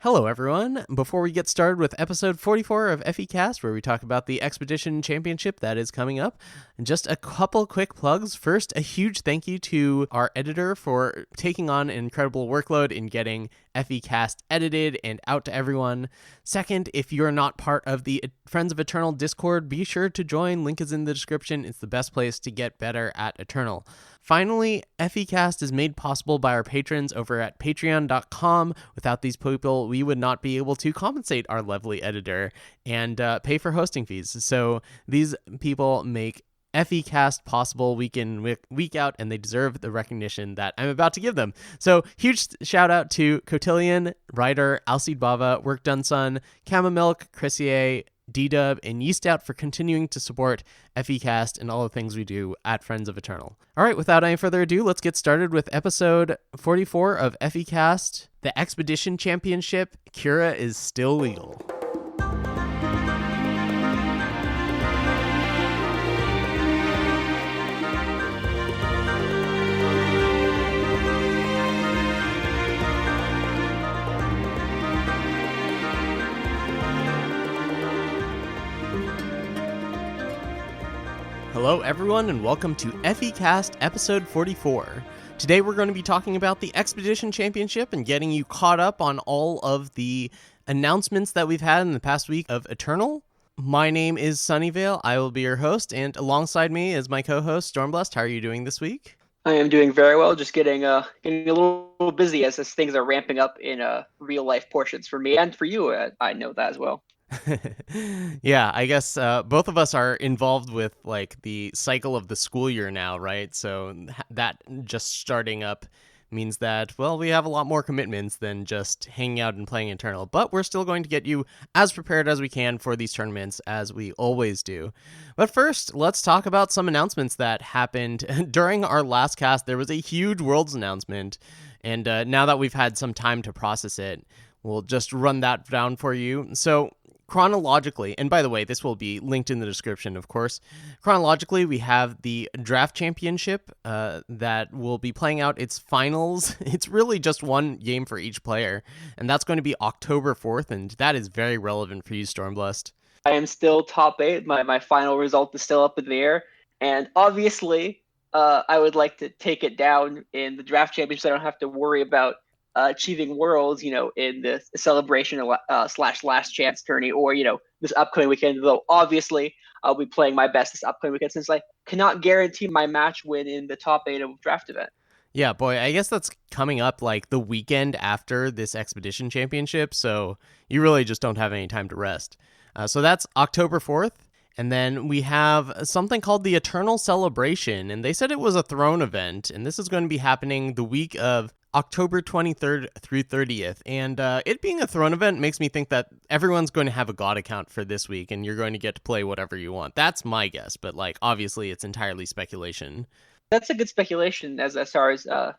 Hello, everyone. Before we get started with episode 44 of FECast, where we talk about the Expedition Championship that is coming up, just a couple quick plugs. First, a huge thank you to our editor for taking on an incredible workload in getting FECast edited and out to everyone. Second, if you're not part of the Friends of Eternal Discord, be sure to join. Link is in the description. It's the best place to get better at Eternal. Finally, FECast is made possible by our patrons over at patreon.com. Without these people, we would not be able to compensate our lovely editor and pay for hosting fees. So these people make FECast possible week in, week out, and they deserve the recognition that I'm about to give them. So huge shout out to Cotillion, Ryder, Alcide Bava, Work Done Son, Camomilk, Crissier, D-Dub, and Yeast Out for continuing to support FECast and all the things we do at Friends of Eternal. All right, without any further ado, let's get started with episode 44 of FECast, The Expedition Championship. Cura is still legal. Hello, everyone, and welcome to FECast episode 44. Today, we're going to be talking about the Expedition Championship and getting you caught up on all of the announcements that we've had in the past week of Eternal. My name is Sunyveil. I will be your host, and alongside me is my co-host, Stormblessed. How are you doing this week? I am doing very well, just getting a little busy as things are ramping up in real life portions for me and for you. I know that as well. Yeah, I guess both of us are involved with like the cycle of the school year now, right? So that just starting up means that, well, we have a lot more commitments than just hanging out and playing Eternal, but we're still going to get you as prepared as we can for these tournaments, as we always do. But first, let's talk about some announcements that happened during our last cast. There was a huge Worlds announcement, and now that we've had some time to process it, we'll just run that down for you. So chronologically, and by the way, this will be linked in the description, of course. Chronologically, we have the Draft Championship that will be playing out its finals. It's really just one game for each player, and that's going to be October 4th, and that is very relevant for you, Stormblessed. I am still top 8. My final result is still up in the air, and obviously, I would like to take it down in the Draft Championship so I don't have to worry about achieving worlds, in the celebration slash last chance tourney, or this upcoming weekend. Though obviously I'll be playing my best this upcoming weekend, since I cannot guarantee my match win in the top 8 of draft event. Yeah, boy, I guess that's coming up like the weekend after this Expedition Championship, so you really just don't have any time to rest. So that's October 4th. And then we have something called the Eternal Celebration, and they said it was a throne event, and this is going to be happening the week of October 23rd through 30th. And it being a throne event makes me think that everyone's going to have a god account for this week, and you're going to get to play whatever you want. That's my guess, but like obviously it's entirely speculation. That's a good speculation as far as a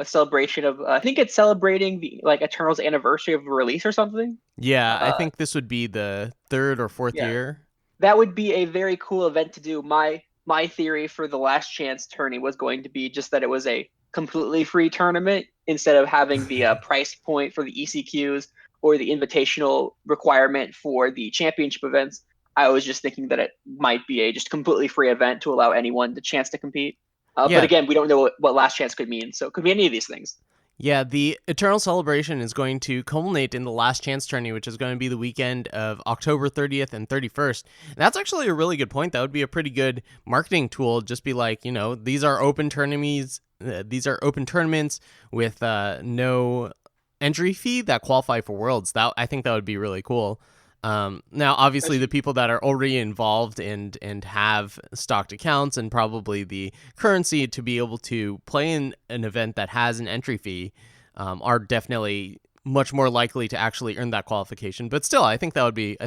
celebration of. I think it's celebrating the Eternal's anniversary of release or something. Yeah, I think this would be the third or fourth year. That would be a very cool event to do. My theory for the last chance tourney was going to be just that it was a completely free tournament instead of having the price point for the ECQs or the invitational requirement for the championship events. I was just thinking that it might be a just completely free event to allow anyone the chance to compete. But again, we don't know what last chance could mean, so it could be any of these things. Yeah, the Eternal Celebration is going to culminate in the Last Chance tourney, which is going to be the weekend of October 30th and 31st. And that's actually a really good point. That would be a pretty good marketing tool. Just be like, these are open tournaments. These are open tournaments with no entry fee that qualify for Worlds. I think that would be really cool. Now, obviously, the people that are already involved and have stocked accounts and probably the currency to be able to play in an event that has an entry fee are definitely much more likely to actually earn that qualification. But still, I think that would be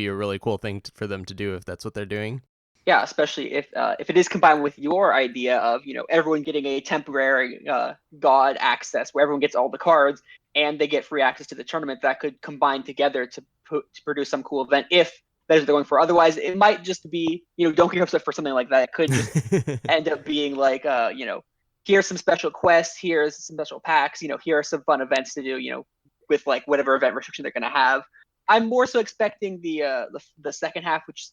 a really cool thing for them to do if that's what they're doing. Yeah, especially if it is combined with your idea of everyone getting a temporary god access where everyone gets all the cards and they get free access to the tournament. That could combine together to produce some cool event if that is what they're going for. Otherwise, it might just be don't get upset for something like that. It could just end up being like here's some special quests, here's some special packs, here are some fun events to do. with like whatever event restriction they're going to have. I'm more so expecting the second half, which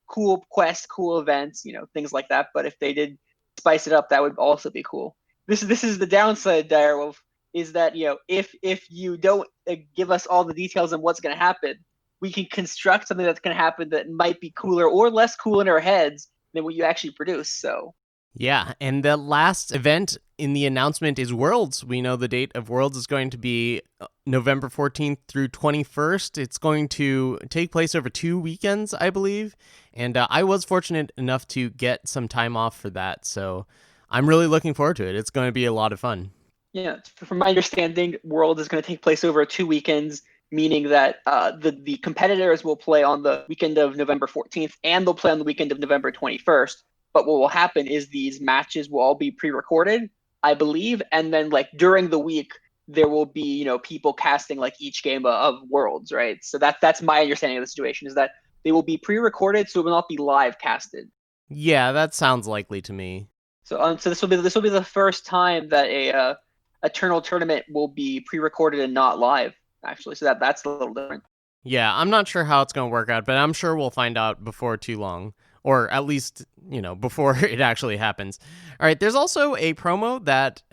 cool quests, cool events, things like that. But if they did spice it up, that would also be cool. This is the downside, Direwolf, is that if you don't give us all the details on what's going to happen, we can construct something that's going to happen that might be cooler or less cool in our heads than what you actually produce. So yeah, and the last event in the announcement is Worlds. We know the date of Worlds is going to be November 14th through 21st. It's going to take place over 2 weekends, I believe. And I was fortunate enough to get some time off for that. So I'm really looking forward to it. It's going to be a lot of fun. Yeah, from my understanding, World is going to take place over 2 weekends, meaning that the competitors will play on the weekend of November 14th and they'll play on the weekend of November 21st. But what will happen is these matches will all be pre-recorded, I believe, and then like during the week there will be people casting like each game of Worlds, right? So that's my understanding of the situation, is that they will be pre-recorded, so it will not be live casted. Yeah, that sounds likely to me. So this will be the first time that a Eternal tournament will be pre-recorded and not live, actually. So that's a little different. Yeah, I'm not sure how it's going to work out, but I'm sure we'll find out before too long. Or at least, before it actually happens. All right, there's also a promo that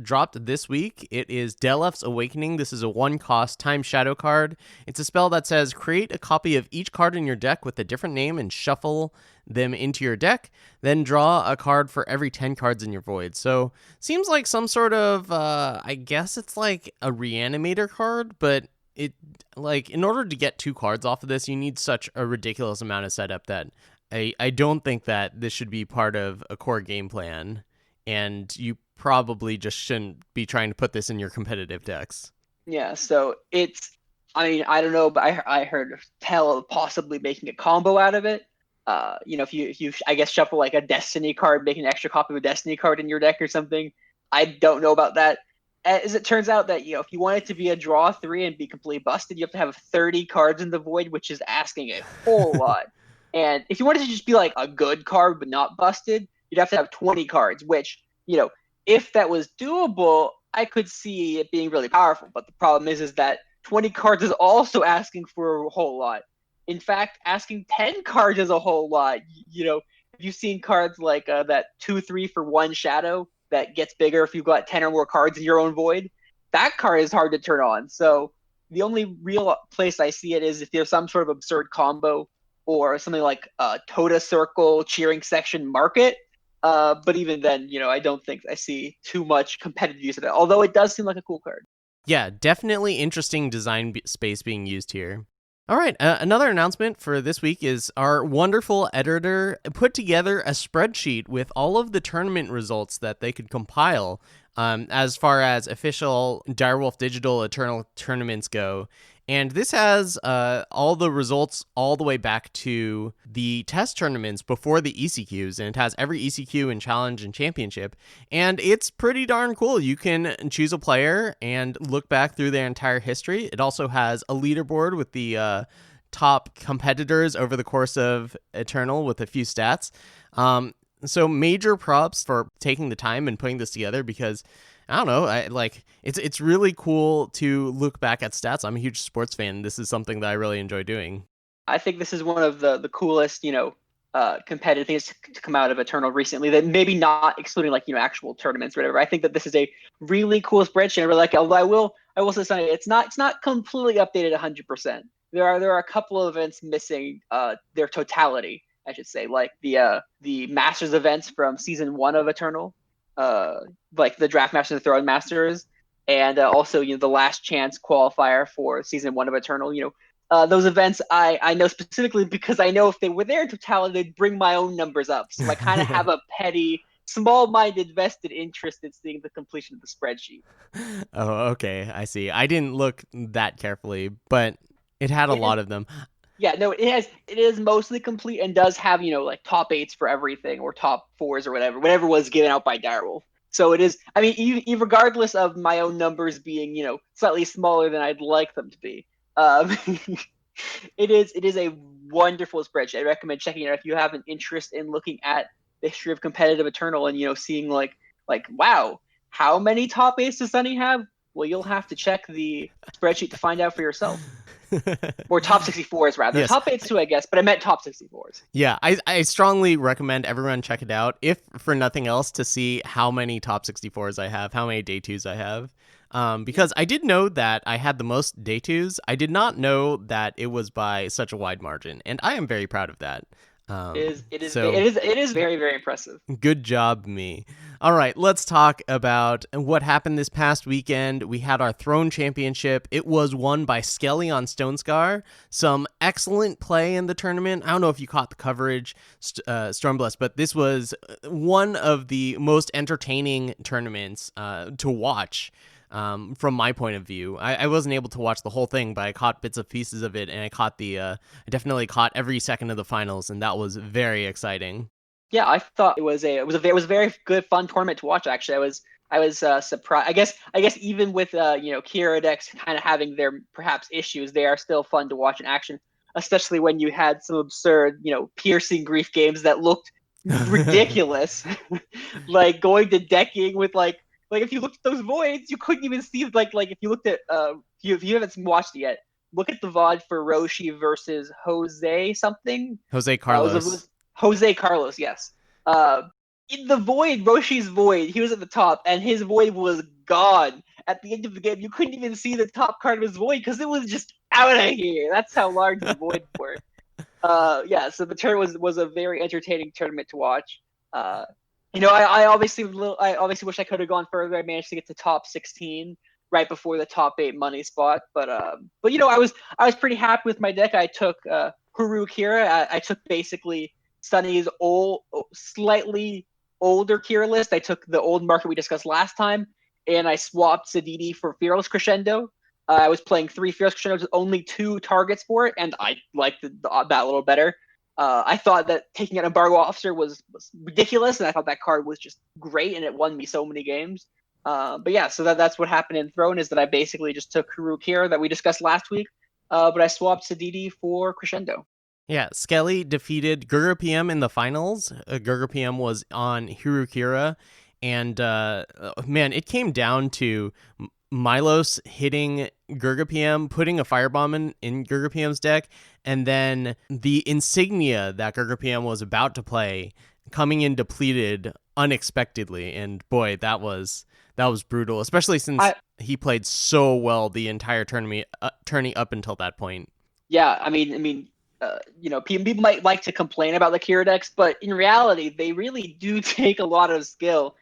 dropped this week. It is Deleth's Awakening. This is a 1-cost Time Shadow card. It's a spell that says, create a copy of each card in your deck with a different name and shuffle them into your deck. Then draw a card for every 10 cards in your void. So, seems like some sort of, I guess it's like a Reanimator card, but in order to get 2 cards off of this, you need such a ridiculous amount of setup that I don't think that this should be part of a core game plan, and you probably just shouldn't be trying to put this in your competitive decks. Yeah, so I don't know, but I heard tell of possibly making a combo out of it. If you I guess shuffle like a Destiny card, make an extra copy of a Destiny card in your deck or something. I don't know about that. As it turns out that if you want it to be a draw 3 and be completely busted, you have to have 30 cards in the void, which is asking a whole lot. And if you wanted to just be like a good card but not busted, you'd have to have 20 cards, which, if that was doable, I could see it being really powerful. But the problem is that 20 cards is also asking for a whole lot. In fact, asking 10 cards is a whole lot. You've seen cards like that 2/3 for 1 shadow that gets bigger if you've got 10 or more cards in your own void. That card is hard to turn on. So the only real place I see it is if there's some sort of absurd combo or something like Toda Circle, Cheering Section, Market. But even then, I don't think I see too much competitive use of it, although it does seem like a cool card. Yeah, definitely interesting design space being used here. All right, another announcement for this week is our wonderful editor put together a spreadsheet with all of the tournament results that they could compile as far as official Direwolf Digital Eternal tournaments go. And this has all the results all the way back to the test tournaments before the ECQs, and it has every ECQ and challenge and championship, and it's pretty darn cool. You can choose a player and look back through their entire history. It also has a leaderboard with the top competitors over the course of Eternal with a few stats. So major props for taking the time and putting this together, because I don't know, it's really cool to look back at stats. I'm a huge sports fan. This is something that I really enjoy doing. I think this is one of the coolest, competitive things to come out of Eternal recently, that maybe not excluding actual tournaments or whatever. I think that this is a really cool spreadsheet. I really like it. Although I will say something, it's not completely updated 100%. There are a couple of events missing their totality, I should say, like the Masters events from season 1 of Eternal. Like the Draft Masters and the Throne Masters, and also the Last Chance qualifier for season 1 of Eternal. Those events I know specifically because I know if they were there in totality, they'd bring my own numbers up. So I kind of have a petty, small-minded, vested interest in seeing the completion of the spreadsheet. Oh, okay, I see. I didn't look that carefully, but it had a lot of them. Yeah, no, it is mostly complete and does have, like top 8s for everything or top 4s or whatever was given out by Direwolf. So it is, I mean, regardless of my own numbers being, slightly smaller than I'd like them to be, it is a wonderful spreadsheet. I recommend checking it out if you have an interest in looking at the history of competitive Eternal and, seeing like, wow, how many top 8s does Sunny have? Well, you'll have to check the spreadsheet to find out for yourself. Or top 64s, rather. Yes. Top 8s too, I guess, but I meant top 64s. Yeah, I strongly recommend everyone check it out, if for nothing else, to see how many top 64s I have, how many day 2s I have. Because I did know that I had the most day 2s. I did not know that it was by such a wide margin, and I am very proud of that. It is very, very impressive. Good job, me. All right, let's talk about what happened this past weekend. We had our Throne Championship. It was won by Skelly on Stonescar. Some excellent play in the tournament. I don't know if you caught the coverage, Stormblessed, but this was one of the most entertaining tournaments to watch. From my point of view, I wasn't able to watch the whole thing, but I caught bits of pieces of it, and I definitely caught every second of the finals, and that was very exciting. Yeah, I thought it was a very good, fun tournament to watch. Actually, I was surprised. I guess even with Kira decks kind of having their perhaps issues, they are still fun to watch in action. Especially when you had some absurd, piercing grief games that looked ridiculous, like going to decking with like if you looked at those voids, you couldn't even see like if you looked at if you haven't watched it yet, look at the VOD for Roshi versus Jose something. Jose Carlos. Jose Carlos, yes. In the void, Roshi's void, he was at the top, and his void was gone at the end of the game. You couldn't even see the top card of his void because it was just out of here. That's how large the void were. Yeah, so the tournament was a very entertaining tournament to watch. I obviously wish I could have gone further. I managed to get to top 16 right before the top 8 money spot, but I was pretty happy with my deck. I took Huru Kira. I took basically Sunny's slightly older Kira list. I took the old market we discussed last time, and I swapped Zadidi for Fearless Crescendo. I was playing 3 Fearless Crescendos with only 2 targets for it, and I liked that a little better. I thought that taking an Embargo Officer was ridiculous, and I thought that card was just great, and it won me so many games. But yeah, so that's what happened in Throne, is that I basically just took Huru Kira that we discussed last week, but I swapped Sadidi for Crescendo. Yeah, Skelly defeated Gurga PM in the finals. Gurga PM was on Huru Kira, and man, it came down to Milos hitting Gurga PM, putting a Firebomb in Gurga PM's deck, and then the Insignia that Gurga PM was about to play coming in depleted unexpectedly, and boy, that was brutal, especially since he played so well the entire tournament, turning up until that point. Yeah, I mean, people might like to complain about the Kira decks, but in reality, they really do take a lot of skill.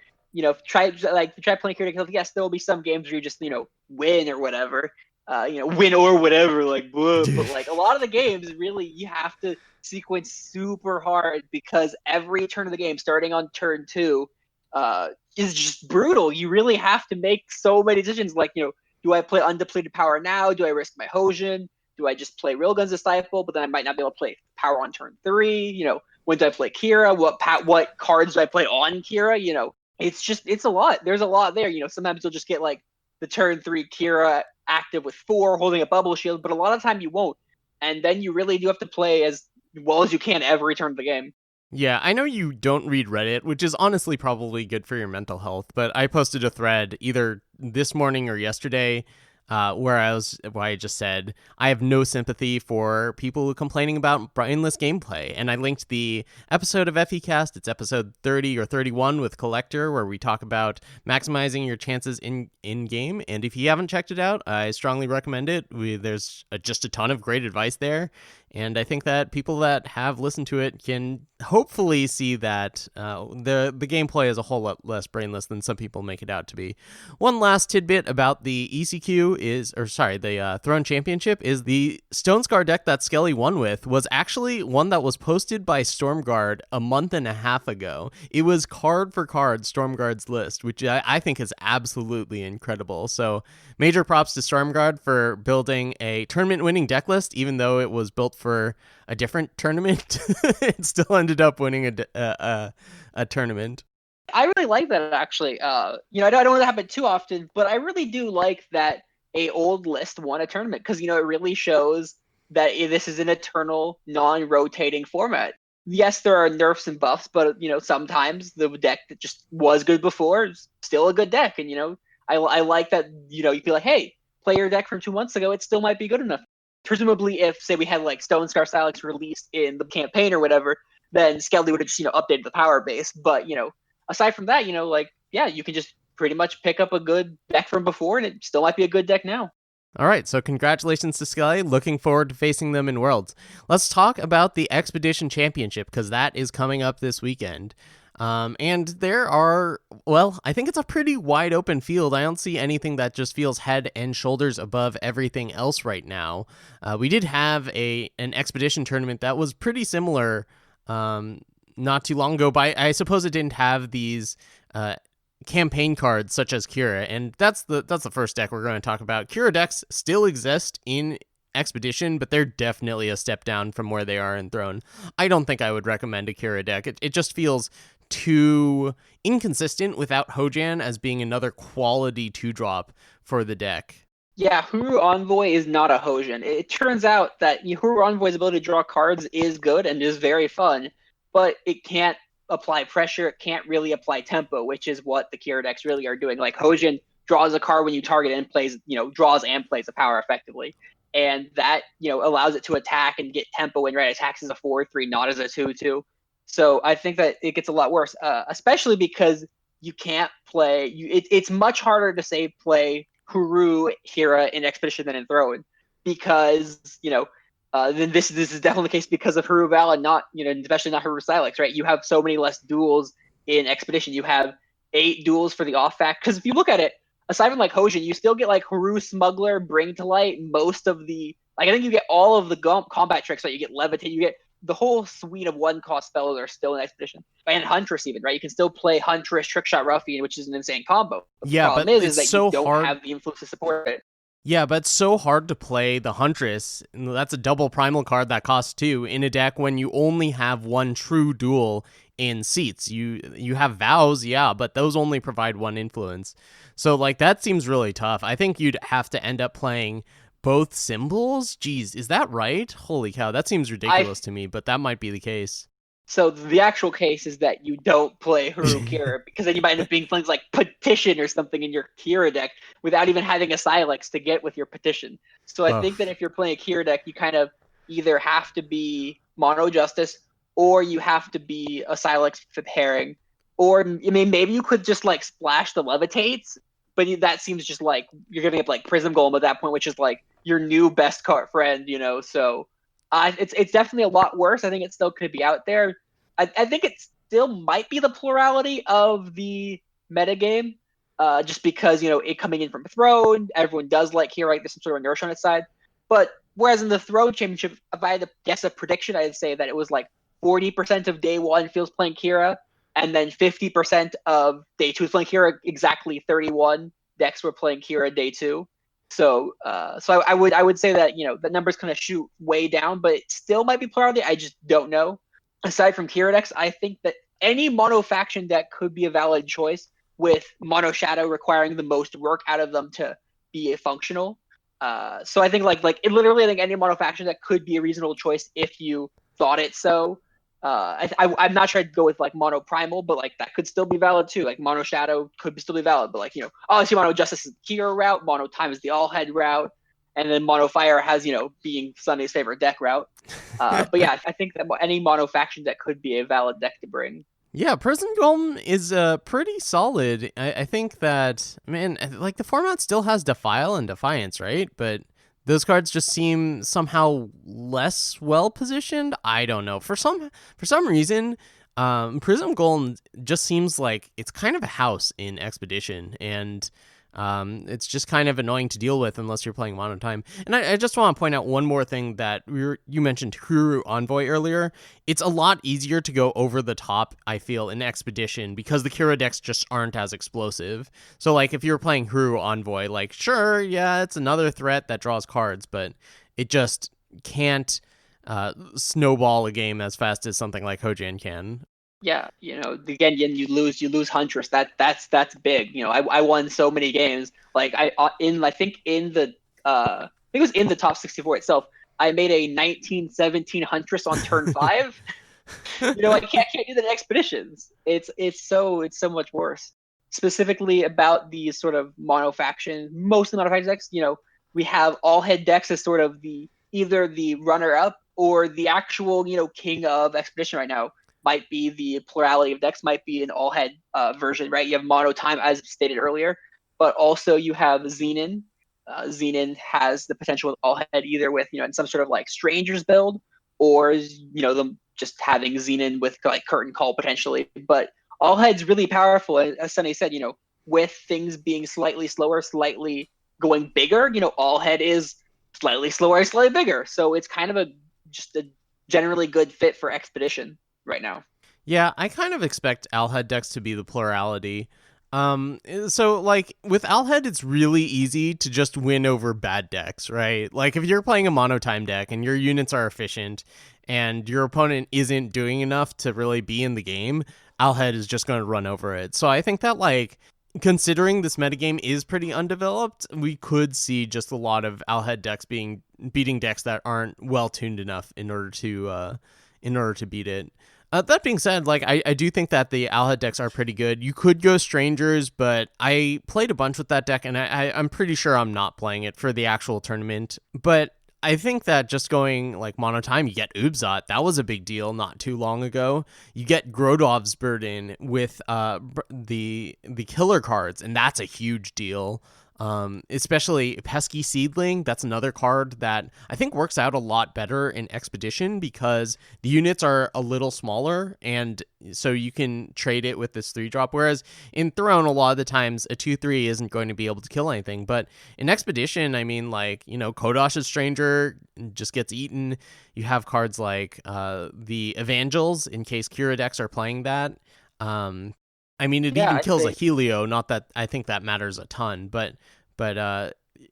Try playing Kira decks. Yes, there will be some games where you just win or whatever, win or whatever, like blah. But like a lot of the games, really, you have to sequence super hard because every turn of the game, starting on turn 2, is just brutal. You really have to make so many decisions. Like, do I play undepleted power now? Do I risk my Hosian? Do I just play Railgun's Disciple, but then I might not be able to play power on turn 3? When do I play Kira? What cards do I play on Kira? It's a lot. There's a lot there. Sometimes you'll just get like the turn 3 Kira active with 4 holding a bubble shield, but a lot of time you won't. And then you really do have to play as well as you can every turn of the game. Yeah, I know you don't read Reddit, which is honestly probably good for your mental health, but I posted a thread either this morning or yesterday where I just said, I have no sympathy for people complaining about brainless gameplay. And I linked the episode of FECast. It's episode 30 or 31 with Collector, where we talk about maximizing your chances in game. And if you haven't checked it out, I strongly recommend it. There's just a ton of great advice there. And I think that people that have listened to it can hopefully see that the gameplay is a whole lot less brainless than some people make it out to be. One last tidbit about the the Throne Championship is the Stonescar deck that Skelly won with was actually one that was posted by Stormguard a month and a half ago. It was card for card Stormguard's list, which I think is absolutely incredible. So major props to Stormguard for building a tournament-winning deck list, even though it was built for a different tournament. It still ended up winning a tournament. I really like that, actually. I don't want to happen too often, but I really do like that a old list won a tournament because, it really shows that this is an eternal, non-rotating format. Yes, there are nerfs and buffs, but, sometimes the deck that just was good before is still a good deck. And, I like that, you know, you feel like, hey, play your deck from 2 months ago, it still might be good enough. Presumably, if, say, we had like Stonescar Silex released in the campaign or whatever, then Skelly would have just, you know, updated the power base. But, you know, aside from that, you know, like, yeah, you can just pretty much pick up a good deck from before, and it still might be a good deck now. All right, so congratulations to Skelly. Looking forward to facing them in Worlds. Let's talk about the Expedition Championship, because that is coming up this weekend. And there are, well, I think it's a pretty wide open field. I don't see anything that just feels head and shoulders above everything else right now. We did have an Expedition tournament that was pretty similar not too long ago, but I suppose it didn't have these campaign cards such as Kira, and that's the first deck we're going to talk about. Kira decks still exist in Expedition, but they're definitely a step down from where they are in Throne. I don't think I would recommend a Kira deck. It just feels too inconsistent without Hojan as being another quality 2-drop for the deck. Yeah, Huru Envoy is not a Hojan. It turns out that Huru Envoy's ability to draw cards is good and is very fun, but it can't apply pressure. It can't really apply tempo, which is what the Kira decks really are doing. Like, Hojan draws a card when you target and plays, you know, draws and plays a power effectively. And that, you know, allows it to attack and get tempo and right attacks as a 4/3, not as a 2/2. So I think that it gets a lot worse, especially because you can't play. It's much harder to say play Huru Kira in Expedition than in Throne, because, you know, then this is definitely the case because of Huru Val and not, you know, especially not Huru Silex, right? You have so many less duels in Expedition. You have 8 duels for the off fact. Because if you look at it, aside from like Hojan, you still get like Huru Smuggler, Bring to Light, most of the, like, I think you get all of the combat tricks, right? You get Levitate, you get the whole suite of 1-cost spells are still in Expedition. And Huntress even, right? You can still play Huntress, Trickshot Ruffian, which is an insane combo. But Yeah, the problem but is it's that so you don't hard. have the influence to support it. Yeah, but it's so hard to play the Huntress. That's a double primal card that costs 2 in a deck when you only have one true duel in seats. You have vows, yeah, but those only provide 1 influence. So like that seems really tough. I think you'd have to end up playing both symbols. Jeez, is that right? Holy cow, that seems ridiculous to me, but that might be the case. So the actual case is that you don't play Huru Kira, because then you might end up being playing like Petition or something in your Kira deck without even having a Silex to get with your Petition. So I think that if you're playing a Kira deck, you kind of either have to be Mono Justice, or you have to be a Silex Fifth Herring, or, I mean, maybe you could just like splash the Levitates, but that seems just like you're giving up like Prism Golem at that point, which is like your new best card friend, you know. So it's definitely a lot worse. I think it still could be out there. I think it still might be the plurality of the metagame, just because, you know, it coming in from Throne, everyone does like here, right? There's some sort of inertia on its side. But whereas in the Throne Championship, if I had to guess a prediction, I'd say that it was like 40% of day 1 feels playing Kira, and then 50% of day 2 is playing Kira. Exactly 31 decks were playing Kira day 2. So I would say that, you know, the numbers kind of shoot way down, but it still might be plurality. I just don't know. Aside from Kira decks, I think that any mono faction deck could be a valid choice, with Mono Shadow requiring the most work out of them to be functional. So I think like I think any mono faction deck could be a reasonable choice if you thought it so. I'm not sure I'd go with like Mono Primal, but like that could still be valid too. Like Mono Shadow could still be valid, but like, you know, obviously Mono Justice is the Kira route, Mono Time is the Alhed route, and then Mono Fire has, you know, being Sunday's favorite deck route. But yeah, I think that any mono faction deck could be a valid deck to bring. Yeah, Prison Golem is pretty solid. I think that, man, like the format still has Defile and Defiance, right? But those cards just seem somehow less well positioned. I don't know. For some reason, Prism Golem just seems like it's kind of a house in Expedition, and it's just kind of annoying to deal with unless you're playing Mono Time. And I just want to point out one more thing that you mentioned Huru Envoy earlier. It's a lot easier to go over the top, I feel, in Expedition because the Kira decks just aren't as explosive. So like if you're playing Huru Envoy, like sure, yeah, it's another threat that draws cards, but it just can't snowball a game as fast as something like Hojan can. Yeah, you know, again, you lose Huntress. That's big. You know, I won so many games. Like I think it was in the top 64 itself. I made a 1917 Huntress on turn 5. You know, I can't do that in Expeditions. It's so much worse. specifically about these sort of monofaction, mostly monofaction decks. We have Alhed decks as sort of either the runner-up or the actual, king of Expedition right now. Might be the plurality of decks, might be an Alhed version, right? You have Mono Time, as stated earlier, but also you have Xenon. Xenon has the potential with Alhed either with, in some sort of like Strangers build, or, them just having Xenon with like Curtain Call potentially. But Alhed's really powerful, as Sunny said, with things being slightly slower, slightly going bigger, Alhed is slightly slower, slightly bigger. So it's kind of just a generally good fit for Expedition right now. Yeah, I kind of expect Alhed decks to be the plurality. So like with Alhed, it's really easy to just win over bad decks, right? Like if you're playing a monotime deck and your units are efficient and your opponent isn't doing enough to really be in the game, Alhed is just going to run over it. So I think that like considering this metagame is pretty undeveloped, we could see just a lot of Alhed decks beating decks that aren't well tuned enough in order to beat it. That being said, like I do think that the Alhed decks are pretty good. You could go Strangers, but I played a bunch with that deck, and I'm pretty sure I'm not playing it for the actual tournament. But I think that just going like monotime, you get Ubzot. That was a big deal not too long ago. You get Grodov's Burden with the killer cards, and that's a huge deal. Especially Pesky Seedling. That's another card that I think works out a lot better in Expedition because the units are a little smaller, and so you can trade it with this 3-drop. Whereas in Throne, a lot of the times a 2/3 isn't going to be able to kill anything. But in Expedition, I mean, like, Kodosh's Stranger just gets eaten. You have cards like the Evangels in case Kira decks are playing that. I mean, it even kills a Helio. Not that I think that matters a ton, but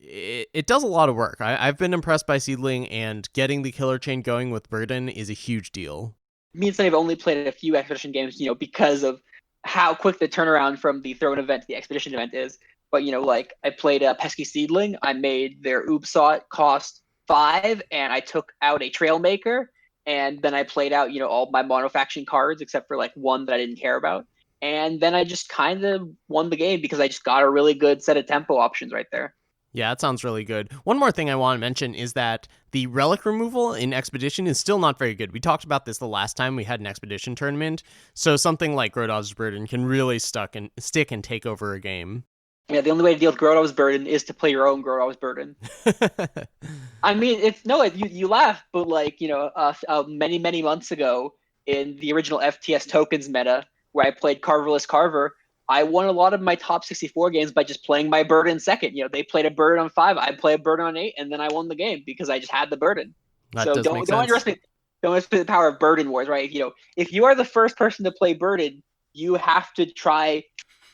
it does a lot of work. I've been impressed by Seedling, and getting the killer chain going with Burden is a huge deal. Me and Sunny have only played a few Expedition games, because of how quick the turnaround from the Throne event to the Expedition event is. But, like I played a Pesky Seedling. I made their Ubsot cost 5, and I took out a Trailmaker, and then I played out, all my monofaction cards except for like one that I didn't care about. And then I just kind of won the game because I just got a really good set of tempo options right there. Yeah, that sounds really good. One more thing I want to mention is that the relic removal in Expedition is still not very good. We talked about this the last time we had an Expedition tournament, so something like Grodov's Burden can really stick and take over a game. Yeah, the only way to deal with Grodov's Burden is to play your own Grodov's Burden. I mean, you laugh, but like, many, many months ago in the original FTS tokens meta, where I played Carverless Carver, I won a lot of my top 64 games by just playing my Burden second. They played a Burden on 5, I play a Burden on 8, and then I won the game because I just had the Burden. So don't underestimate the power of Burden Wars, right? If you are the first person to play Burden, you have to try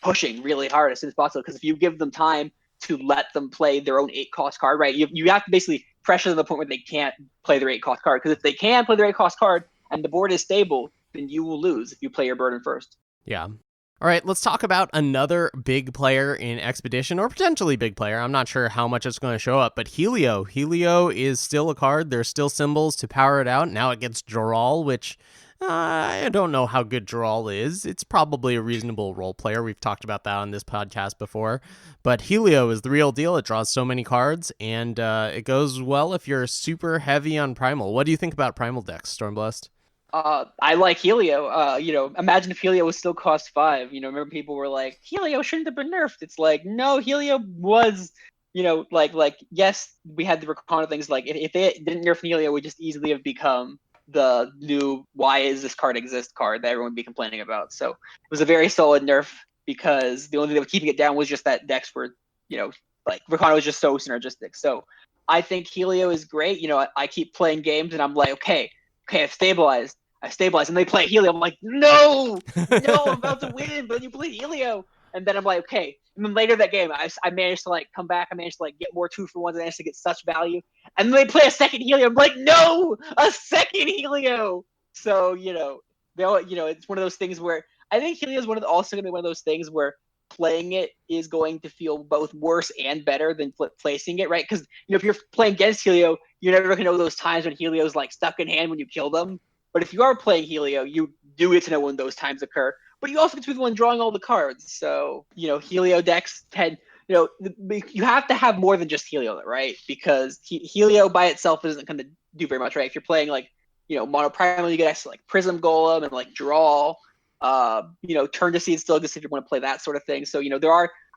pushing really hard as soon as possible, because if you give them time to let them play their own 8-cost card, right, you have to basically pressure them to the point where they can't play their 8-cost card. Because if they can play their 8-cost card and the board is stable, then you will lose if you play your Burden first. Yeah. All right, let's talk about another big player in Expedition, or potentially big player. I'm not sure how much it's going to show up, but Helio. Helio is still a card. There's still symbols to power it out. Now it gets Joral, which I don't know how good Joral is. It's probably a reasonable role player. We've talked about that on this podcast before. But Helio is the real deal. It draws so many cards, and it goes well if you're super heavy on Primal. What do you think about Primal decks, Stormblessed? I like Helio. Imagine if Helio was still cost 5. Remember people were like, Helio shouldn't have been nerfed. It's like, no, Helio was, like yes, we had the Recon things. Like if they didn't nerf Helio, it would just easily have become the new why is this card exist card that everyone would be complaining about. So it was a very solid nerf because the only thing that was keeping it down was just that decks were, like Recon was just so synergistic. So I think Helio is great. I keep playing games and I'm like, okay, I've stabilized, and they play Helio. I'm like, no, I'm about to win, but you play Helio. And then I'm like, okay. And then later that game, I managed to like come back. I managed to like get more 2-for-1s. I managed to get such value. And then they play a second Helio. I'm like, no, a second Helio. So, it's one of those things where I think Helio is also going to be one of those things where playing it is going to feel both worse and better than placing it, right? Because, if you're playing against Helio, you're never going to know those times when Helio's like stuck in hand when you kill them. But if you are playing Helio, you do get to know when those times occur. but you also get to be the one drawing all the cards. So, Helio decks tend, you have to have more than just Helio, right? Because Helio by itself isn't going to do very much, right? If you're playing like, Mono Primal, you get actually like Prism Golem and like Draw. Turn to Seed still exists if you want to play that sort of thing. So,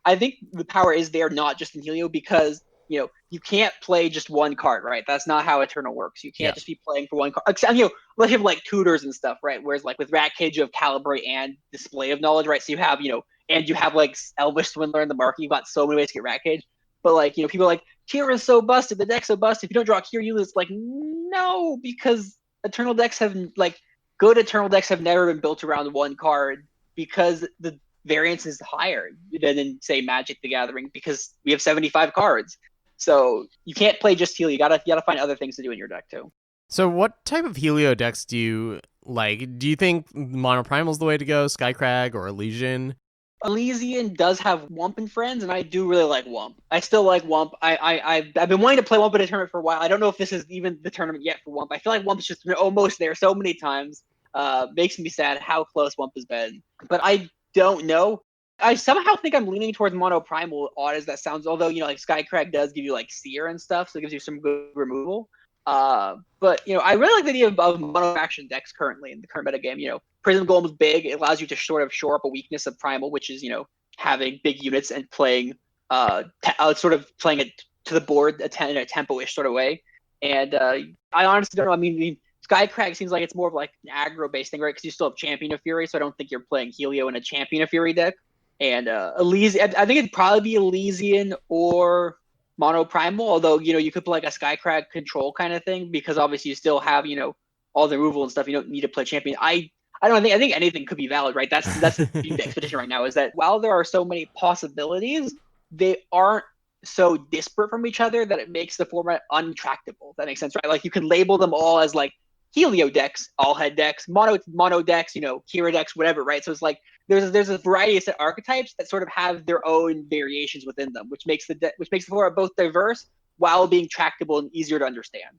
I think the power is there not just in Helio because you can't play just one card, right? That's not how Eternal works. You can't just be playing for one card. Except, unless you have like tutors and stuff, right? Whereas like with Rat Cage, you have Calibrate and Display of Knowledge, right? So you have, and you have like Elvish Swindler in the market. You've got so many ways to get Rat Cage. But like, people are like, Kira's so busted, the deck's so busted. If you don't draw Kira, you lose. Like, no, because Eternal decks have like good Eternal decks have never been built around one card because the variance is higher than in say Magic the Gathering because we have 75 cards. So you can't play just Helio. You gotta find other things to do in your deck too. So what type of Helio decks do you like? Do you think Mono Primal's the way to go, Skycrag or Elysian? Elysian does have Wump and Friends, and I do really like Wump. I still like Wump. I've been wanting to play Wump in a tournament for a while. I don't know if this is even the tournament yet for Wump. I feel like Wump's just been almost there so many times. Makes me sad how close Wump has been. But I don't know. I somehow think I'm leaning towards Mono Primal, odd as that sounds. Although, like Skycrag does give you like Seer and stuff, so it gives you some good removal. But I really like the idea of mono action decks currently in the current meta game. Prism Golem is big. It allows you to sort of shore up a weakness of Primal, which is having big units and playing sort of playing it to the board in a tempo-ish sort of way. And I honestly don't know. I mean, Skycrag seems like it's more of like an aggro-based thing, right? Because you still have Champion of Fury, so I don't think you're playing Helio in a Champion of Fury deck. And Elysian, I think it'd probably be Elysian or Mono Primal, although you could play like a Skycrag control kind of thing because obviously you still have all the removal and stuff. You don't need to play Champion. I think anything could be valid, right? That's the expedition right now is that while there are so many possibilities, they aren't so disparate from each other that it makes the format untractable. That makes sense, right? Like you can label them all as like Helio decks, Alhed decks, mono decks, Kira decks, whatever, right? So it's like there's a variety of set archetypes that sort of have their own variations within them, which makes the format both diverse while being tractable and easier to understand.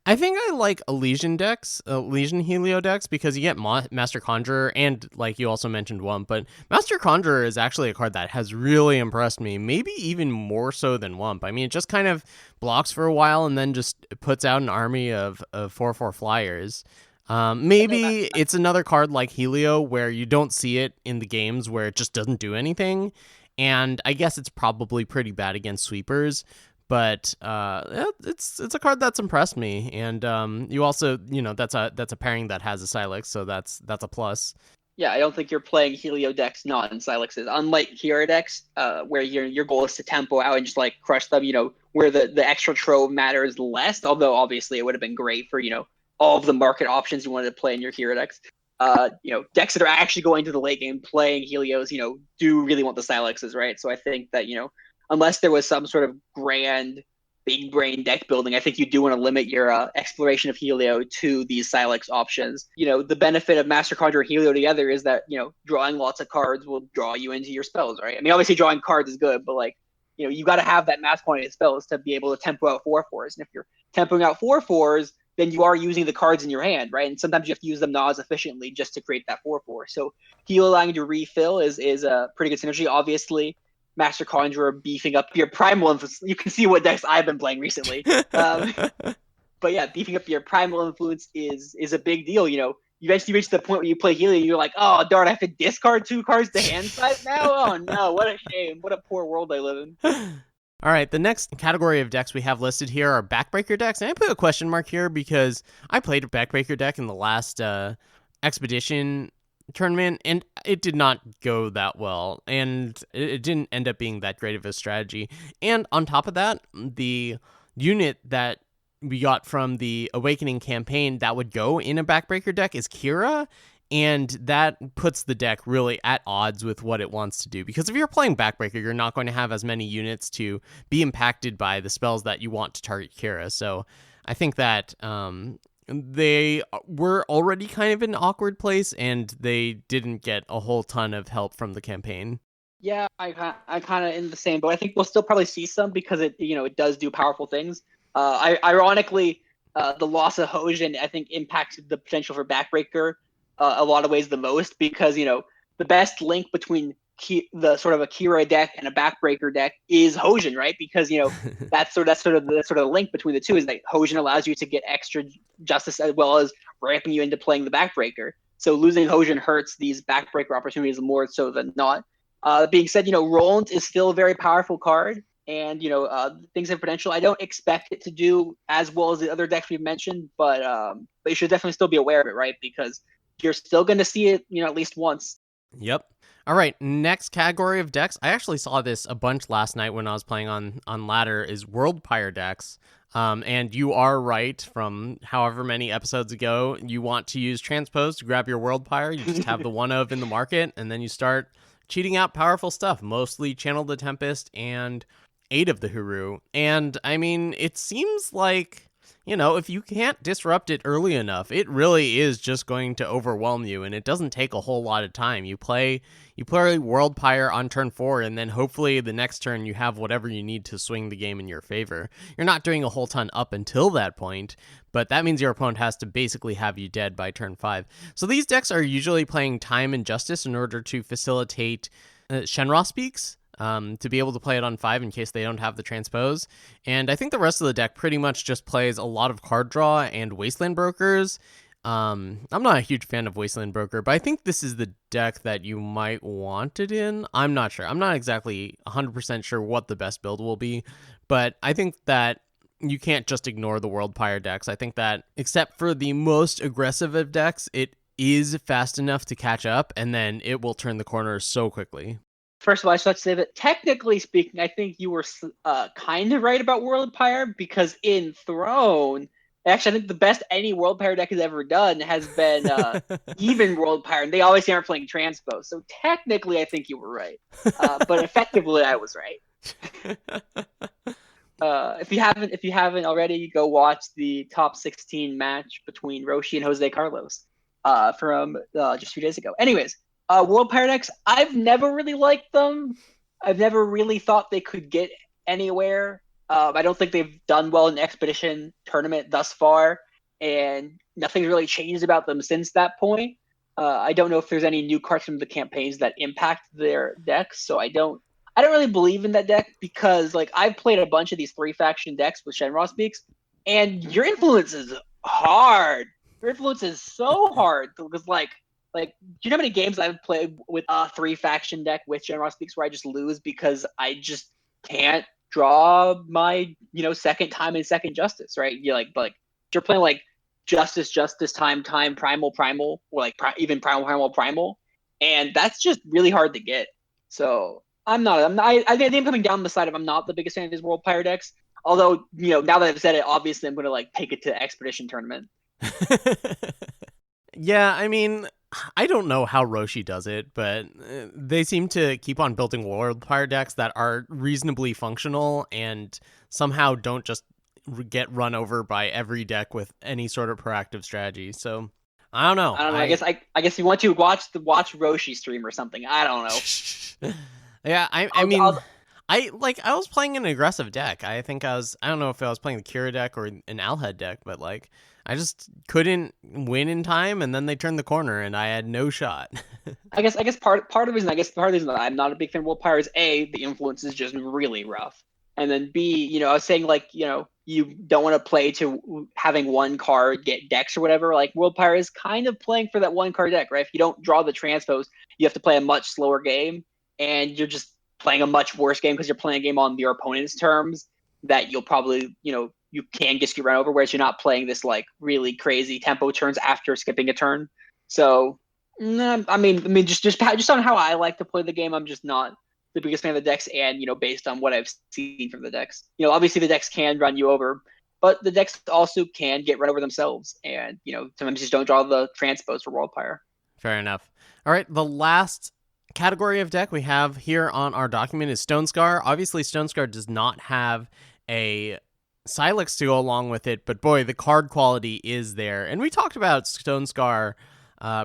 I think I like Elysian Helio decks because you get Master Conjurer and like you also mentioned Wump, but Master Conjurer is actually a card that has really impressed me, maybe even more so than Wump. I mean, it just kind of blocks for a while and then just puts out an army of 4/4 flyers. Maybe it's another card like Helio where you don't see it in the games where it just doesn't do anything, and I guess it's probably pretty bad against sweepers. But it's a card that's impressed me, and you also that's a pairing that has a Silex, so that's a plus. Yeah, I don't think you're playing Helio decks not in Silexes, unlike Kira decks, where your goal is to tempo out and just like crush them. Where the extra trove matters less. Although obviously it would have been great for all of the market options you wanted to play in your Kira decks. Decks that are actually going to the late game playing Helios, do really want the Silexes, right? So I think that unless there was some sort of grand big brain deck building, I think you do want to limit your exploration of Helio to these Silex options. The benefit of Master Conjurer and Helio together is that, drawing lots of cards will draw you into your spells, right? I mean, obviously drawing cards is good, but like, you got to have that mass quantity of spells to be able to tempo out 4/4s. And if you're tempoing out 4/4s, then you are using the cards in your hand, right? And sometimes you have to use them not as efficiently just to create that 4/4. So Helio allowing you to refill is a pretty good synergy. Obviously, Master Conjurer beefing up your Primal Influence. You can see what decks I've been playing recently. But yeah, beefing up your Primal Influence is a big deal. You eventually reach the point where you play Helio, you're like, oh, darn, I have to discard 2 cards to hand size now? Oh, no, what a shame. What a poor world I live in. All right, the next category of decks we have listed here are Backbreaker decks. And I put a question mark here because I played a Backbreaker deck in the last Expedition tournament, and it did not go that well, and it didn't end up being that great of a strategy. And on top of that, the unit that we got from the Awakening campaign that would go in a Backbreaker deck is Kira, and that puts the deck really at odds with what it wants to do, because if you're playing Backbreaker, you're not going to have as many units to be impacted by the spells that you want to target Kira. So I think that they were already kind of in an awkward place, and they didn't get a whole ton of help from the campaign. Yeah, I kind of in the same, but I think we'll still probably see some because it does do powerful things. Ironically, the loss of Hojin I think impacted the potential for Backbreaker a lot of ways the most, because the best link between the sort of Akira deck and a Backbreaker deck is Hojin, right? Because that's sort of the link between the two, is that Hojin allows you to get extra justice as well as ramping you into playing the Backbreaker. So losing Hojin hurts these Backbreaker opportunities more so than not. Being said, Roland is still a very powerful card, and things have potential. I don't expect it to do as well as the other decks we've mentioned, but you should definitely still be aware of it, right? Because you're still going to see it, at least once. Yep. All right, next category of decks. I actually saw this a bunch last night when I was playing on ladder, is Worldpyre decks. And you are right, from however many episodes ago, you want to use Transpose to grab your Worldpyre. You just have the one of in the market, and then you start cheating out powerful stuff, mostly Channel the Tempest and 8 of the Huru. And I mean, it seems like, if you can't disrupt it early enough, it really is just going to overwhelm you, and it doesn't take a whole lot of time. You play Worldpyre on turn 4, and then hopefully the next turn you have whatever you need to swing the game in your favor. You're not doing a whole ton up until that point, but that means your opponent has to basically have you dead by turn 5. So these decks are usually playing Time and Justice in order to facilitate Shenron Speaks, to be able to play it on 5 in case they don't have the Transpose. And I think the rest of the deck pretty much just plays a lot of card draw and Wasteland Brokers. I'm not a huge fan of Wasteland Broker, but I think this is the deck that you might want it in. I'm not sure. I'm not exactly 100% sure what the best build will be, but I think that you can't just ignore the Worldpyre decks. I think that except for the most aggressive of decks, it is fast enough to catch up, and then it will turn the corner so quickly. First of all, I just have to say that technically speaking, I think you were kind of right about Worldpyre, because in Throne, actually, I think the best any Worldpyre deck has ever done has been even Worldpyre, and they obviously aren't playing Transpose. So technically, I think you were right, but effectively, I was right. If you haven't already, go watch the top 16 match between Roshi and Jose Carlos from just 2 days ago. Anyways. Worldpyre decks, I've never really liked them. I've never really thought they could get anywhere. I don't think they've done well in the Expedition tournament thus far, and nothing's really changed about them since that point. I don't know if there's any new cards from the campaigns that impact their decks, so I don't really believe in that deck, because I've played a bunch of these 3-faction decks with Shenron Speaks, and your influence is hard. Your influence is so hard, because do you know how many games I've played with a 3-faction deck with Shenron Speaks where I just lose because I just can't draw my, second Time and second Justice, right? You're you're playing Justice, Time, Primal, or even Primal, and that's just really hard to get. So I think I'm coming down the side of I'm not the biggest fan of these Worldpyre decks. Although, now that I've said it, obviously I'm going to take it to the Expedition tournament. Yeah, I mean, I don't know how Roshi does it, but they seem to keep on building Worldpyre decks that are reasonably functional and somehow don't just get run over by every deck with any sort of proactive strategy. So I don't know. I guess you want to watch Roshi stream or something. I don't know. Yeah, I mean, I was playing an aggressive deck. I don't know if I was playing the Kira deck or an Alhed deck, but I just couldn't win in time, and then they turned the corner, and I had no shot. I guess part of the reason that I'm not a big fan of Worldpyre is A, the influence is just really rough, and then B, I was saying you don't want to play to having one card get decks or whatever. Worldpyre is kind of playing for that one card deck, right? If you don't draw the Transpose, you have to play a much slower game, and you're just playing a much worse game because you're playing a game on your opponent's terms that you'll probably you can just get run over, whereas you're not playing this really crazy tempo turns after skipping a turn. So, I mean, just on how I like to play the game, I'm just not the biggest fan of the decks, and based on what I've seen from the decks, obviously the decks can run you over, but the decks also can get run over themselves, and sometimes just don't draw the Transpose for Worldpyre. Fair enough. All right, the last category of deck we have here on our document is Stonescar. Obviously, Stonescar does not have a Silex to go along with it, but boy, the card quality is there. And we talked about Stonescar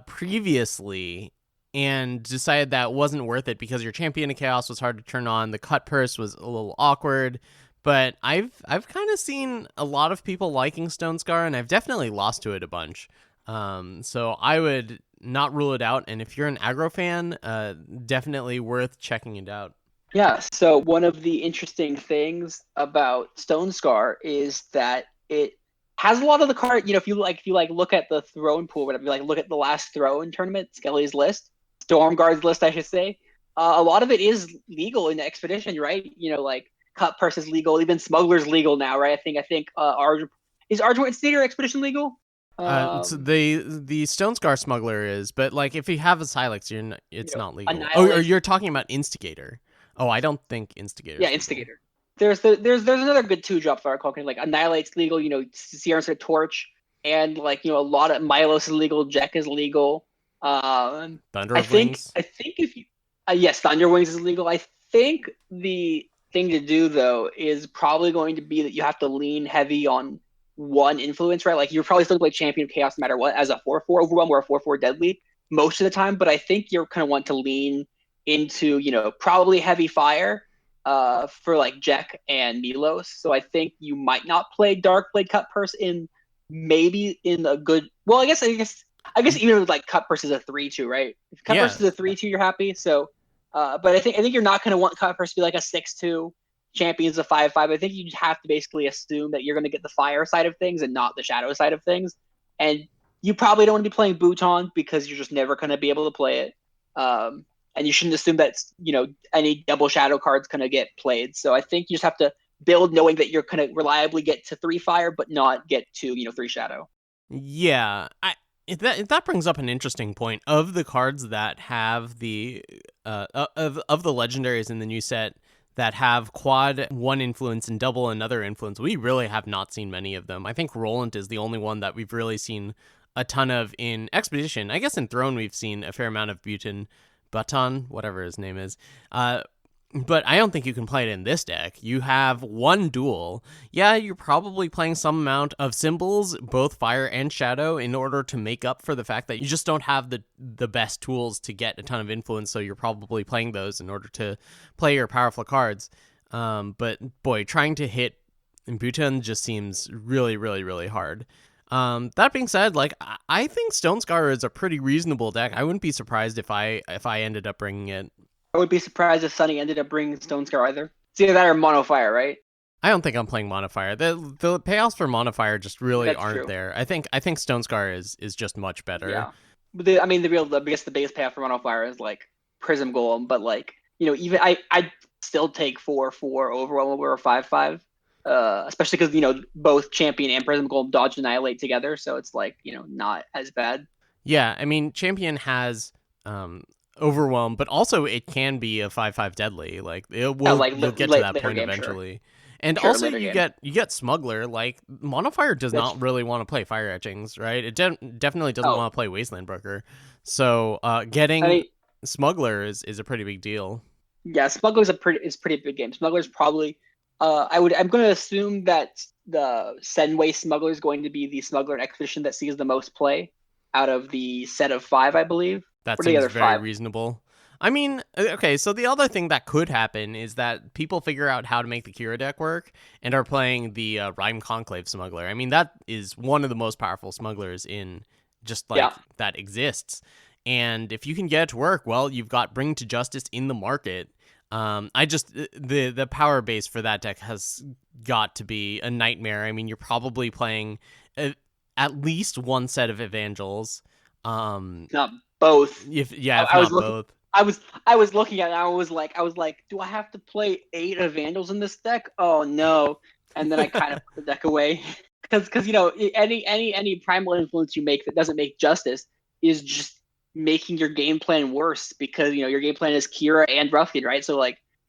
previously and decided that wasn't worth it because your Champion of Chaos was hard to turn on. The Cut Purse was a little awkward, but I've kind of seen a lot of people liking Stonescar, and I've definitely lost to it a bunch. So I would not rule it out. And if you're an aggro fan, definitely worth checking it out. Yeah, so one of the interesting things about Stonescar is that it has a lot of the card. If you look at the throne pool, whatever, look at the last throne tournament, Skelly's list, Stormguard's list, I should say. A lot of it is legal in the expedition, right? Like cut purse is legal, even smuggler's legal now, right? I think is Argent Instigator expedition legal? So the Stonescar smuggler is, but like if you have a Silex, it's not legal. Annihilation. Or you're talking about Instigator. Oh, I don't think Instigator. Yeah, Instigator. There's another good 2-drop that are called like Annihilate's legal. Sierra's a Torch, and a lot of Milos is legal. Jack is legal. Thunder of Wings. I think if you yes, Thunder Wings is legal. I think the thing to do though is probably going to be that you have to lean heavy on one influence, right? Like you're probably still going to play Champion of Chaos no matter what as a 4/4 overwhelm or a 4/4 deadly most of the time, but I think you're kind of want to lean into probably heavy fire for like Jack and Milos. So I think you might not play Dark Blade Cut Purse in a good. Well, I guess even with like Cut Purse is a 3/2, right? If Cut Purse is a 3/2, you're happy. So, but I think you're not going to want Cut Purse to be like a 6/2. Champion's a 5/5. I think you have to basically assume that you're going to get the fire side of things and not the shadow side of things. And you probably don't want to be playing Bouton because you're just never going to be able to play it. And you shouldn't assume that any double shadow card's going to get played. So I think you just have to build knowing that you're going to reliably get to 3 fire, but not get to 3 shadow. Yeah, that brings up an interesting point. Of the cards that have the of the legendaries in the new set that have quad 1 influence and double another influence, we really have not seen many of them. I think Roland is the only one that we've really seen a ton of in Expedition. I guess in Throne we've seen a fair amount of Button, whatever his name is. But I don't think you can play it in this deck. You have 1 duel. Yeah, you're probably playing some amount of symbols, both fire and shadow, in order to make up for the fact that you just don't have the best tools to get a ton of influence, so you're probably playing those in order to play your powerful cards. But boy, trying to hit Bhutan just seems really, really, really hard. That being said, I think Stonescar is a pretty reasonable deck. I wouldn't be surprised if I ended up bringing it. I would be surprised if Sunny ended up bringing Stonescar either. It's either that or Monofire, right? I don't think I'm playing Monofire. The payoffs for Monofire just really aren't true. there. I think Stonescar is just much better. Yeah. But the biggest payoff for Monofire is like Prism Golem, but even I'd still take 4/4 Overwhelm over a 5/5. Especially because both Champion and Prism Golem dodge Annihilate together, so it's not as bad. Yeah, I mean Champion has Overwhelm, but also it can be a 5/5 deadly. We'll get to that point eventually. Sure. And sure, also you get Smuggler. Like Monofire does not really want to play Fire Etchings, right? It definitely doesn't want to play Wasteland Broker. So getting Smuggler is a pretty big deal. Yeah, Smuggler is pretty big game. Smuggler's probably I'm going to assume that the Senway Smuggler is going to be the Smuggler Expedition that sees the most play out of the set of 5, I believe. That seems very reasonable. I mean, okay, so the other thing that could happen is that people figure out how to make the Kira deck work and are playing the Rhyme Conclave Smuggler. I mean, that is one of the most powerful smugglers in just that exists. And if you can get it to work, well, you've got Bring to Justice in the market. The power base for that deck has got to be a nightmare. I mean, you're probably playing at least 1 set of Evangels. Not both. Both. I was looking at it. I was like, do I have to play 8 Evangels in this deck? Oh no! And then I kind of put the deck away because any primal influence you make that doesn't make justice is just making your game plan worse because your game plan is Kira and Ruffian, right? So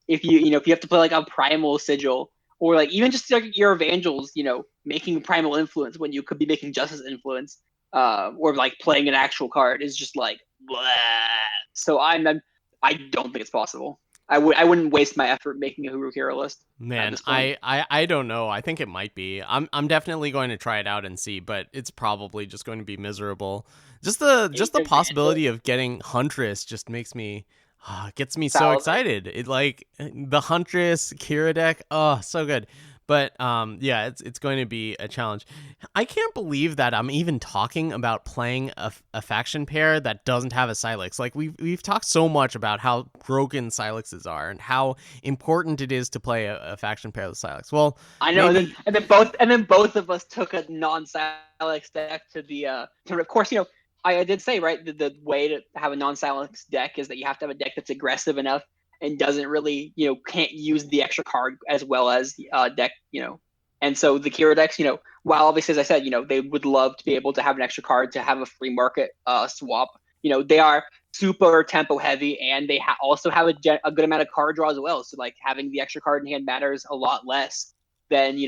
if you have to play like a primal sigil or even just your Evangels, making primal influence when you could be making justice influence. Or playing an actual card is just blah. So I don't think it's possible. I wouldn't waste my effort making a Huru Kira list. Man, I don't know. I think it might be. I'm definitely going to try it out and see, but it's probably just going to be miserable. Just the possibility of getting Huntress just makes me gets me so excited. It the Huntress Kira deck, so good. But yeah, it's going to be a challenge. I can't believe that I'm even talking about playing a faction pair that doesn't have a Sylex. Like we've talked so much about how broken Silexes are and how important it is to play a faction pair with Sylex. Well, I know, maybe and then both of us took a non-Silex deck to the of course, I did say, right, the way to have a non-Silex deck is that you have to have a deck that's aggressive enough and doesn't really, can't use the extra card as well as the deck, And so the Kira decks, while obviously, as I said, they would love to be able to have an extra card to have a free market swap. They are super tempo heavy, and they also have a good amount of card draw as well. So like having the extra card in hand matters a lot less than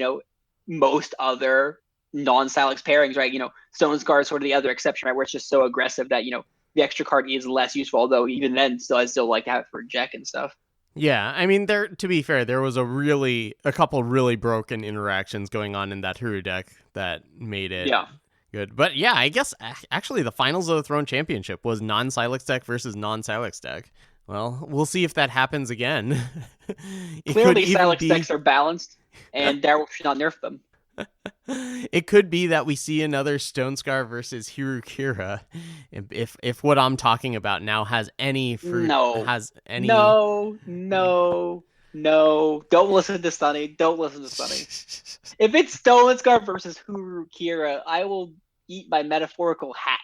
most other non-Silex pairings, right? Stonescar is sort of the other exception, right, where it's just so aggressive that the extra card is less useful. Although even then, I still like to have it for Jack and stuff. Yeah, I mean, to be fair, there was a couple really broken interactions going on in that Huru deck that made it good. But yeah, I guess actually the finals of the Throne Championship was non-Silex deck versus non-Silex deck. Well, we'll see if that happens again. Clearly, Silex decks are balanced, and Darryl should not nerf them. It could be that we see another Stonescar versus Hirukira if what I'm talking about now has any fruit. No. Don't listen to Sunny. If it's Stonescar versus Hirukira, I will eat my metaphorical hat.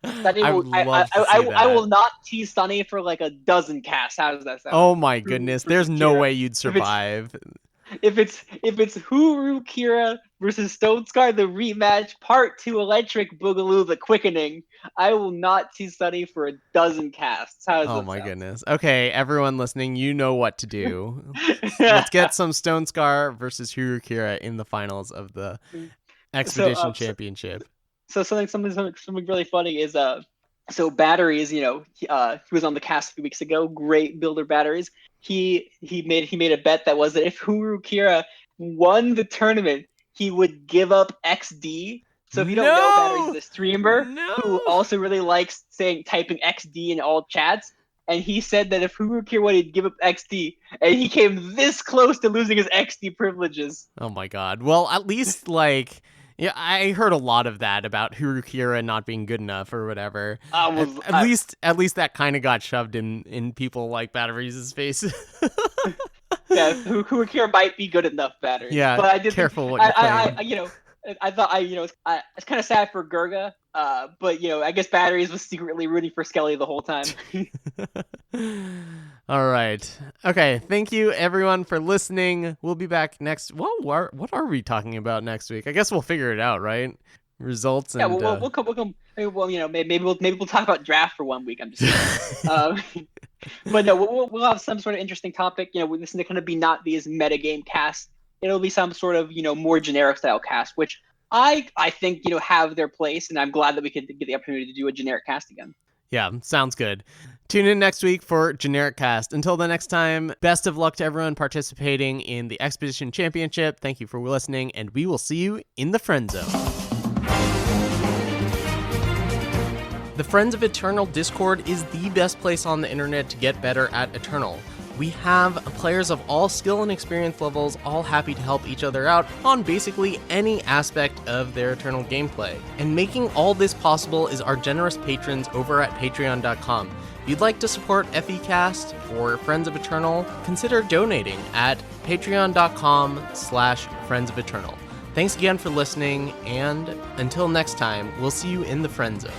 I will not tease Sunny for like a dozen casts. How does that sound? Oh my goodness. There's no way you'd survive. If it's Hirukira versus Stonescar, the rematch, part 2 Electric Boogaloo, the quickening, I will not see Sunny for a dozen casts. How does that sound? Goodness. Okay, everyone listening, you know what to do. Let's get some Stonescar versus Hirukira in the finals of the Expedition Championship. So something really funny is so Batteries, he was on the cast a few weeks ago. Great builder Batteries. He made a bet that was that if Hirukira won the tournament, he would give up XD. So if you don't know, Batteries is a streamer who also really likes typing XD in all chats. And he said that if Hirukira won, he'd give up XD, and he came this close to losing his XD privileges. Oh my god! Well, at least yeah, I heard a lot of that about Hirukira not being good enough or whatever. At least that kind of got shoved in people like Batteries' face. Yeah, Hirukira might be good enough, Batteries. Yeah, but I did careful what you claim. I thought it's kind of sad for Gurga, but I guess Batteries was secretly rooting for Skelly the whole time. All right. Okay. Thank you, everyone, for listening. We'll be back next. Well, what are we talking about next week? I guess we'll figure it out, right? Results. And, we'll come. Well, maybe we'll talk about draft for 1 week. I'm just kidding. But no, we'll have some sort of interesting topic. This is going to be not these metagame casts. It'll be some sort of more generic style cast, which I think have their place, and I'm glad that we could get the opportunity to do a generic cast again. Yeah, sounds good. Tune in next week for Generic Cast. Until the next time, best of luck to everyone participating in the Expedition Championship. Thank you for listening, and we will see you in the Friend Zone. The Friends of Eternal Discord is the best place on the internet to get better at Eternal. We have players of all skill and experience levels all happy to help each other out on basically any aspect of their Eternal gameplay. And making all this possible is our generous patrons over at patreon.com. If you'd like to support FECast or Friends of Eternal, consider donating at patreon.com/Friends of Eternal. Thanks again for listening, and until next time, we'll see you in the Friend Zone.